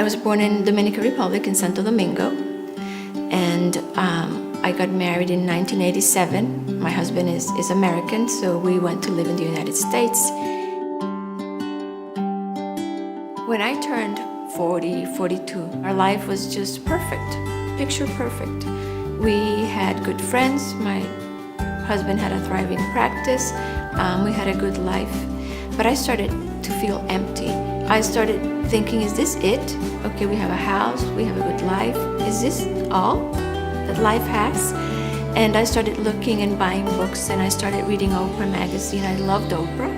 I was born in Dominican Republic in Santo Domingo, and I got married in 1987. My husband is American, so we went to live in the United States. When I turned 40, 42, our life was just perfect, picture perfect. We had good friends. My husband had a thriving practice. We had a good life. But I started to feel empty. I started thinking, is this it? Okay, we have a house, we have a good life. Is this all that life has? And I started looking and buying books, and I started reading Oprah magazine. I loved Oprah.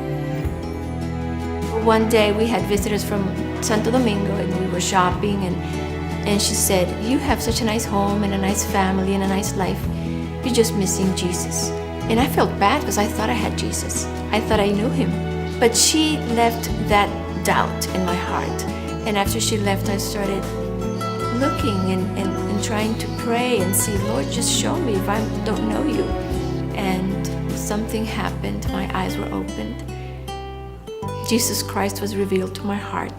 One day we had visitors from Santo Domingo, and we were shopping, and she said, you have such a nice home and a nice family and a nice life. You're just missing Jesus. And I felt bad because I thought I had Jesus. I thought I knew him. But she left that doubt in my heart. And after she left, I started looking and trying to pray and see, Lord, just show me if I don't know you. And something happened. My eyes were opened. Jesus Christ was revealed to my heart.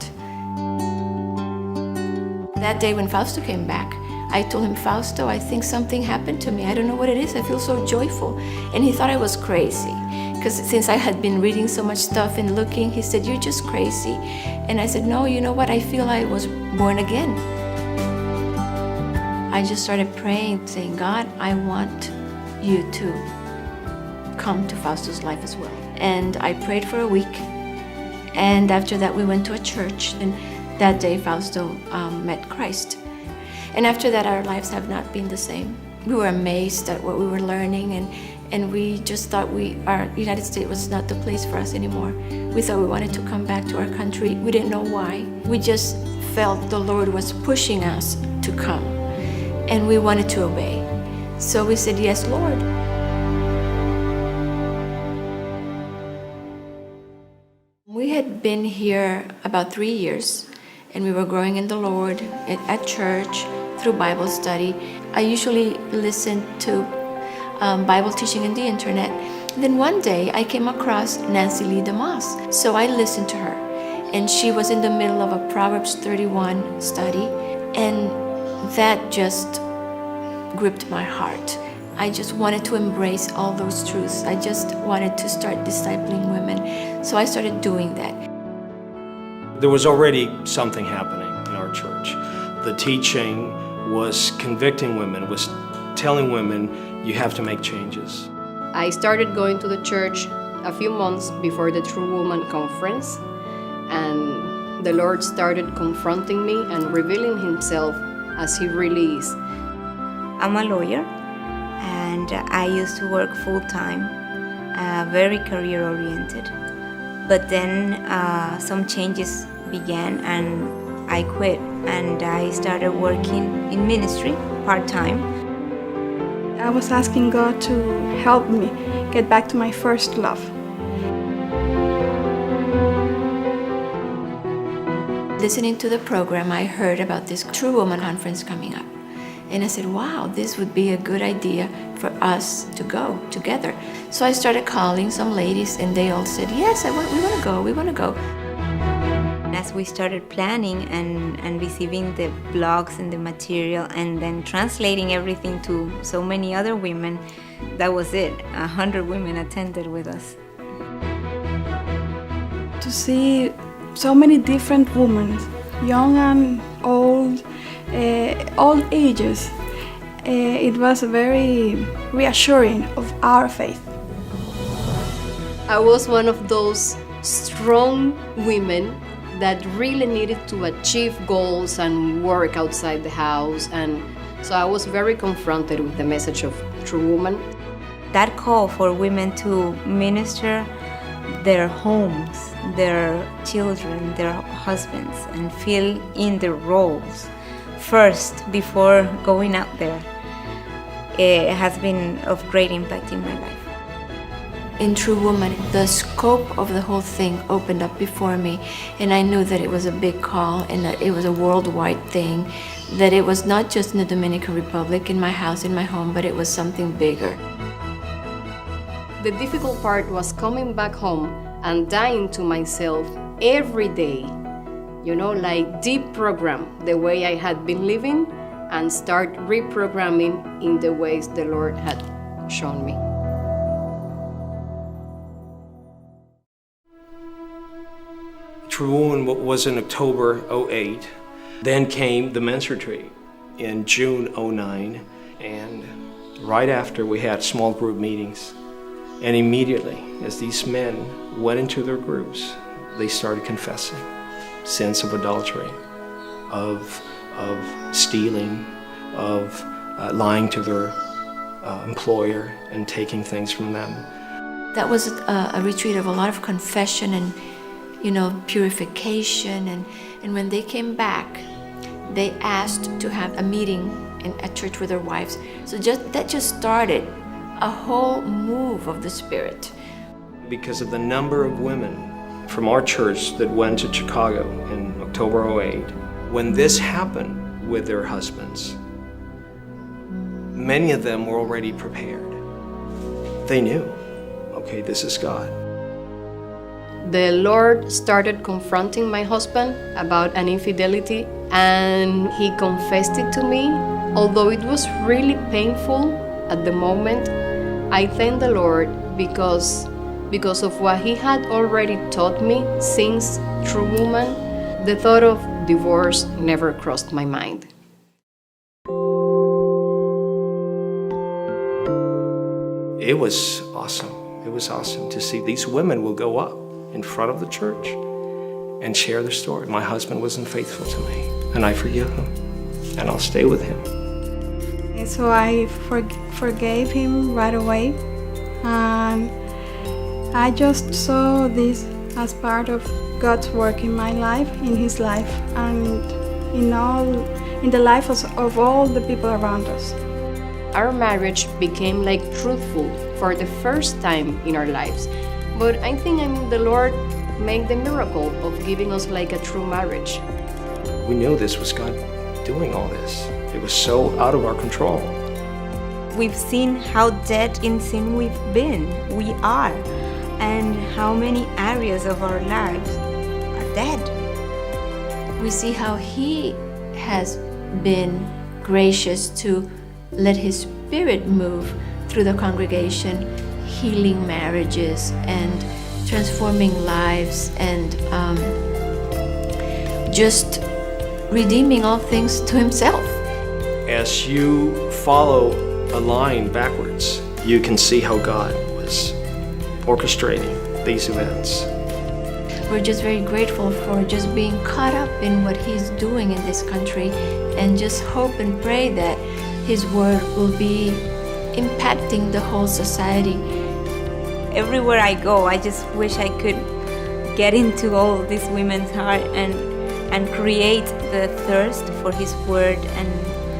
That day when Fausto came back, I told him, Fausto, I think something happened to me. I don't know what it is. I feel so joyful. And he thought I was crazy. Because since I had been reading so much stuff and looking, he said, you're just crazy. And I said, no, you know what? I feel I was born again. I just started praying, saying, God, I want you to come to Fausto's life as well. And I prayed for a week. And after that, we went to a church. And that day, Fausto met Christ. And after that, our lives have not been the same. We were amazed at what we were learning, and we just thought our United States was not the place for us anymore. We thought we wanted to come back to our country. We didn't know why. We just felt the Lord was pushing us to come, and we wanted to obey. So we said, yes, Lord. We had been here about 3 years, and we were growing in the Lord at church through Bible study. I usually listened to Bible teaching on the internet. And then one day I came across Nancy Lee DeMoss. So I listened to her, and she was in the middle of a Proverbs 31 study, and that just gripped my heart. I just wanted to embrace all those truths. I just wanted to start discipling women. So I started doing that. There was already something happening in our church. The teaching was convicting women, was telling women, you have to make changes. I started going to the church a few months before the True Woman conference, and the Lord started confronting me and revealing himself as he really is. I'm a lawyer, and I used to work full-time, very career-oriented. But then some changes began, and I quit, and I started working in ministry part-time. I was asking God to help me get back to my first love. Listening to the program, I heard about this True Woman conference coming up. And I said, wow, this would be a good idea for us to go together. So I started calling some ladies, and they all said, yes, we want to go. As we started planning and receiving the blogs and the material, and then translating everything to so many other women, that was it. 100 women attended with us. To see so many different women, young and old, all ages, it was very reassuring of our faith. I was one of those strong women that really needed to achieve goals and work outside the house, and so I was very confronted with the message of True Woman. That call for women to minister their homes, their children, their husbands, and fill in their roles first before going out there, it has been of great impact in my life. In True Woman, the scope of the whole thing opened up before me, and I knew that it was a big call and that it was a worldwide thing, that it was not just in the Dominican Republic, in my house, in my home, but it was something bigger. The difficult part was coming back home and dying to myself every day, like deprogram the way I had been living and start reprogramming in the ways the Lord had shown me. True Woman was in October 08. Then came the men's retreat in June 09. And right after, we had small group meetings. And immediately, as these men went into their groups, they started confessing sins of adultery, of stealing, of lying to their employer and taking things from them. That was a retreat of a lot of confession and purification, and when they came back, they asked to have a meeting at church with their wives. So that just started a whole move of the Spirit. Because of the number of women from our church that went to Chicago in October 08, when this happened with their husbands, many of them were already prepared. They knew, okay, this is God. The Lord started confronting my husband about an infidelity, and he confessed it to me. Although it was really painful at the moment, I thank the Lord because of what he had already taught me since True Woman. The thought of divorce never crossed my mind. It was awesome. It was awesome to see these women will go up in front of the church and share their story. My husband wasn't faithful to me, and I forgive him, and I'll stay with him. And so I forgave him right away, and I just saw this as part of God's work in my life, in his life, and in the life of all the people around us. Our marriage became like truthful for the first time in our lives. But I think the Lord made the miracle of giving us like a true marriage. We knew this was God doing all this. It was so out of our control. We've seen how dead in sin we are, and how many areas of our lives are dead. We see how He has been gracious to let His Spirit move through the congregation, healing marriages and transforming lives, and just redeeming all things to Himself. As you follow a line backwards, you can see how God was orchestrating these events. We're just very grateful for just being caught up in what He's doing in this country, and just hope and pray that His word will be impacting the whole society. Everywhere I go, I just wish I could get into all these women's heart and create the thirst for His word, and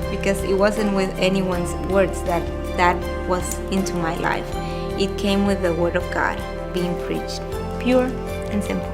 because it wasn't with anyone's words that was into my life. It came with the word of God being preached, pure and simple.